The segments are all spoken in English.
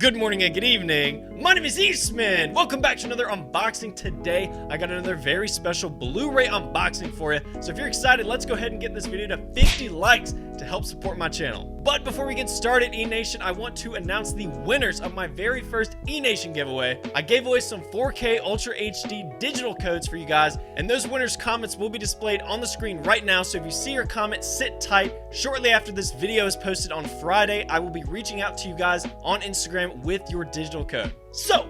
Good morning and good evening. My name is Eastman. Welcome back to another unboxing. Today, I got another very special Blu-ray unboxing for you. So if you're excited, let's go ahead and get this video to 50 likes to help support my channel. But before we get started, E-Nation, I want to announce the winners of my very first E-Nation giveaway. I gave away some 4K Ultra HD digital codes for you guys, and those winners' comments will be displayed on the screen right now. So if you see your comment, sit tight. Shortly after this video is posted on Friday, I will be reaching out to you guys on Instagram with your digital code. So,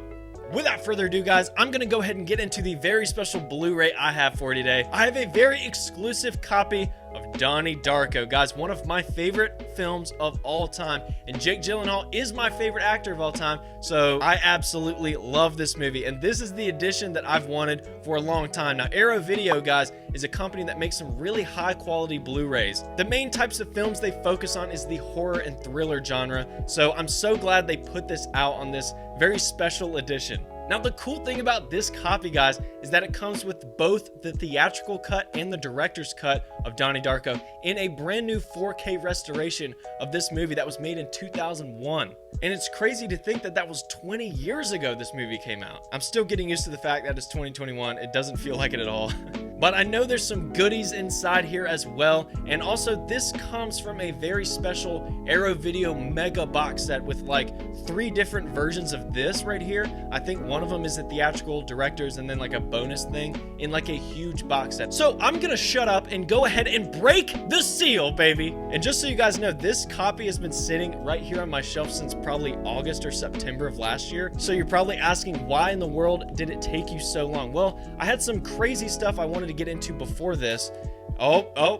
without further ado, guys, I'm going to go ahead and get into the very special Blu-ray I have for you today. I have a very exclusive copy of Donnie Darko. Guys, one of my favorite films of all time, and Jake Gyllenhaal is my favorite actor of all time, so I absolutely love this movie, and this is the edition that I've wanted for a long time. Now, Arrow Video, guys, is a company that makes some really high-quality Blu-rays. The main types of films they focus on is the horror and thriller genre, so I'm so glad they put this out on this very special edition. Now, the cool thing about this copy, guys, is that it comes with both the theatrical cut and the director's cut of Donnie Darko in a brand new 4K restoration of this movie that was made in 2001. And it's crazy to think that that was 20 years ago this movie came out. I'm still getting used to the fact that it's 2021. It doesn't feel like it at all. But I know there's some goodies inside here as well. And also, this comes from a very special Arrow Video mega box set with like 3 different versions of this right here. I think one of them is the theatrical, director's, and then like a bonus thing in like a huge box set. So I'm gonna shut up and go ahead and break the seal, baby. And just so you guys know, this copy has been sitting right here on my shelf since probably August or September of last year. So you're probably asking, why in the world did it take you so long? Well, I had some crazy stuff I wanted to get into before this. The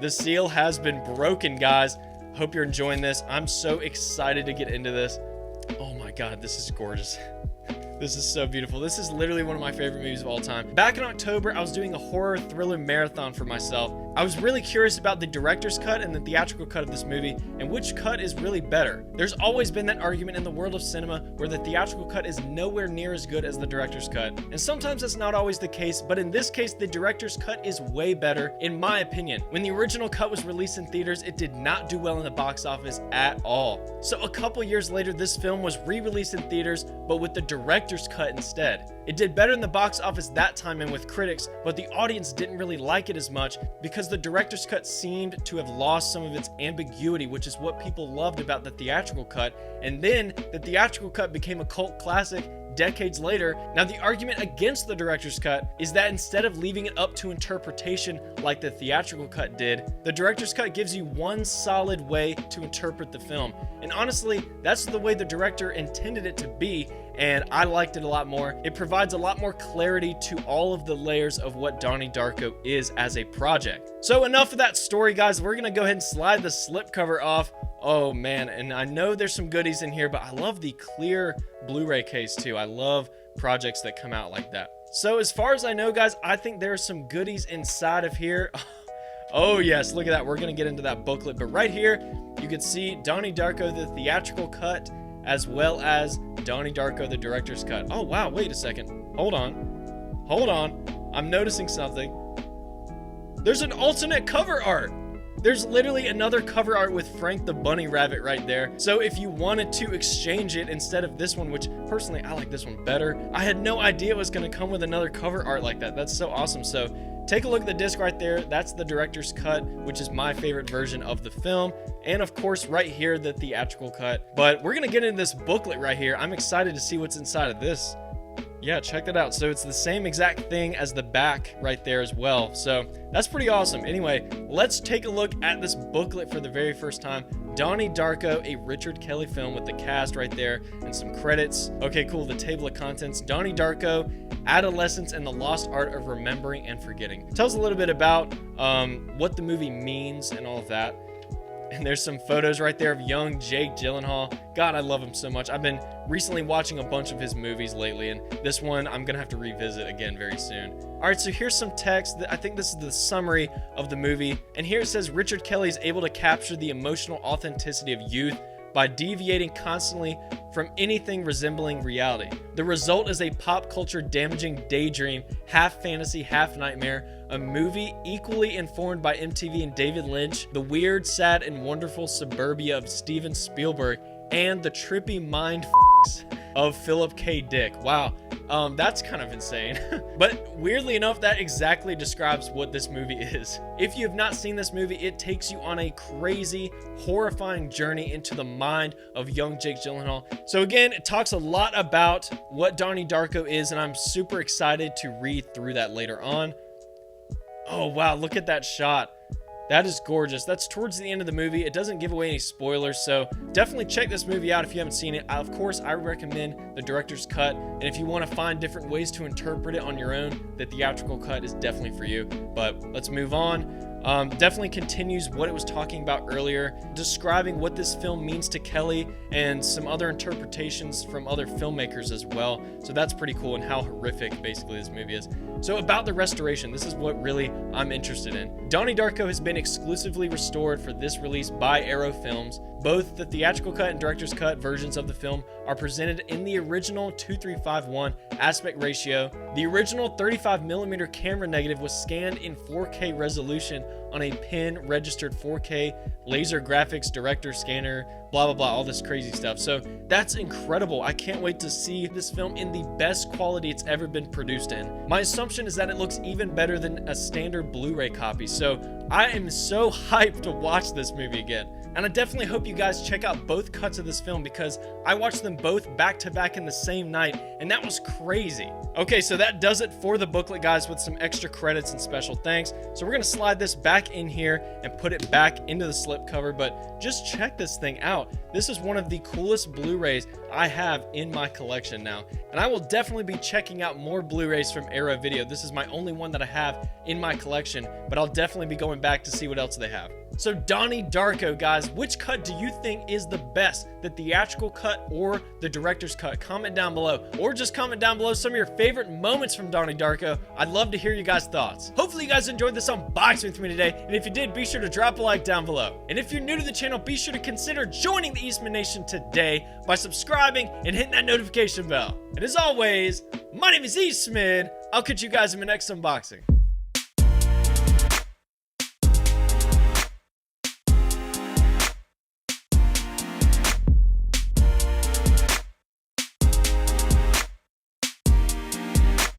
seal has been broken, guys. Hope you're enjoying this. I'm so excited to get into this. Oh my God, this is gorgeous. This is so beautiful. This is literally one of my favorite movies of all time. Back in October, I was doing a horror thriller marathon for myself. I was really curious about the director's cut and the theatrical cut of this movie, and which cut is really better. There's always been that argument in the world of cinema where the theatrical cut is nowhere near as good as the director's cut. And sometimes that's not always the case, but in this case, the director's cut is way better, in my opinion. When the original cut was released in theaters, it did not do well in the box office at all. So a couple years later, this film was re-released in theaters, but with the director's cut instead. It did better in the box office that time and with critics, but the audience didn't really like it as much because the director's cut seemed to have lost some of its ambiguity, which is what people loved about the theatrical cut. And then the theatrical cut became a cult classic decades later. Now, the argument against the director's cut is that instead of leaving it up to interpretation like the theatrical cut did, the director's cut gives you one solid way to interpret the film. And honestly, that's the way the director intended it to be, and I liked it a lot more. It provides a lot more clarity to all of the layers of what Donnie Darko is as a project. So enough of that story, guys. We're gonna go ahead and slide the slipcover off. Oh man, and I know there's some goodies in here, but I love the clear Blu-ray case too. I love projects that come out like that. So as far as I know, guys, I think there are some goodies inside of here. Oh yes, look at that. We're gonna get into that booklet, but right here, you can see Donnie Darko, the theatrical cut, as well as Donnie Darko, the director's cut. Oh wow, wait a second. Hold on. I'm noticing something. There's an alternate cover art. There's literally another cover art with Frank the Bunny Rabbit right there. So if you wanted to exchange it instead of this one, which personally I like this one better, I had no idea it was going to come with another cover art like that. That's so awesome. So take a look at the disc right there. That's the director's cut, which is my favorite version of the film. And of course, right here, the theatrical cut. But we're going to get into this booklet right here. I'm excited to see what's inside of this. Yeah, check that out. So it's the same exact thing as the back right there as well. So that's pretty awesome. Anyway, let's take a look at this booklet for the very first time. Donnie Darko, a Richard Kelly film with the cast right there and some credits. Okay, cool. The table of contents. Donnie Darko, Adolescence and the Lost Art of Remembering and Forgetting. Tells a little bit about what the movie means and all of that. And there's some photos right there of young Jake Gyllenhaal. God, I love him so much. I've been recently watching a bunch of his movies lately, and this one I'm gonna have to revisit again very soon. All right, so here's some text. I think this is the summary of the movie. And here it says, Richard Kelly is able to capture the emotional authenticity of youth by deviating constantly from anything resembling reality. The result is a pop culture damaging daydream, half fantasy, half nightmare, a movie equally informed by MTV and David Lynch, the weird, sad, and wonderful suburbia of Steven Spielberg, and the trippy mind of Philip K. Dick. Wow. That's kind of insane. But weirdly enough, that exactly describes what this movie is. If you have not seen this movie, it takes you on a crazy, horrifying journey into the mind of young Jake Gyllenhaal. So again, it talks a lot about what Donnie Darko is, and I'm super excited to read through that later on. Oh, wow, look at that shot. That is gorgeous. That's towards the end of the movie. It doesn't give away any spoilers, so definitely check this movie out if you haven't seen it. Of course, I recommend the director's cut, and if you want to find different ways to interpret it on your own, the theatrical cut is definitely for you. But let's move on. Definitely continues what it was talking about earlier, describing what this film means to Kelly and some other interpretations from other filmmakers as well. So that's pretty cool, and how horrific basically this movie is. So about the restoration, this is what really I'm interested in. Donnie Darko has been exclusively restored for this release by Arrow Films. Both the theatrical cut and director's cut versions of the film are presented in the original 2:3:5:1 aspect ratio. The original 35mm camera negative was scanned in 4K resolution on a pin registered 4K laser graphics director scanner, blah blah blah, all this crazy stuff. So that's incredible. I can't wait to see this film in the best quality it's ever been produced in. My assumption is that it looks even better than a standard Blu-ray copy, so I am so hyped to watch this movie again. And I definitely hope you guys check out both cuts of this film, because I watched them both back to back in the same night, and that was crazy. Okay, so that does it for the booklet, guys, with some extra credits and special thanks. So we're gonna slide this back in here and put it back into the slipcover, but just check this thing out. This is one of the coolest Blu-rays I have in my collection now, and I will definitely be checking out more Blu-rays from Arrow Video. This is my only one that I have in my collection, but I'll definitely be going back to see what else they have. So Donnie Darko, guys, which cut do you think is the best? The theatrical cut or the director's cut? Comment down below, or just comment down below some of your favorite moments from Donnie Darko. I'd love to hear you guys' thoughts. Hopefully you guys enjoyed this unboxing with me today, and if you did, be sure to drop a like down below. And if you're new to the channel, be sure to consider joining the Eastman Nation today by subscribing and hitting that notification bell. And as always, my name is Eastman. I'll catch you guys in my next unboxing.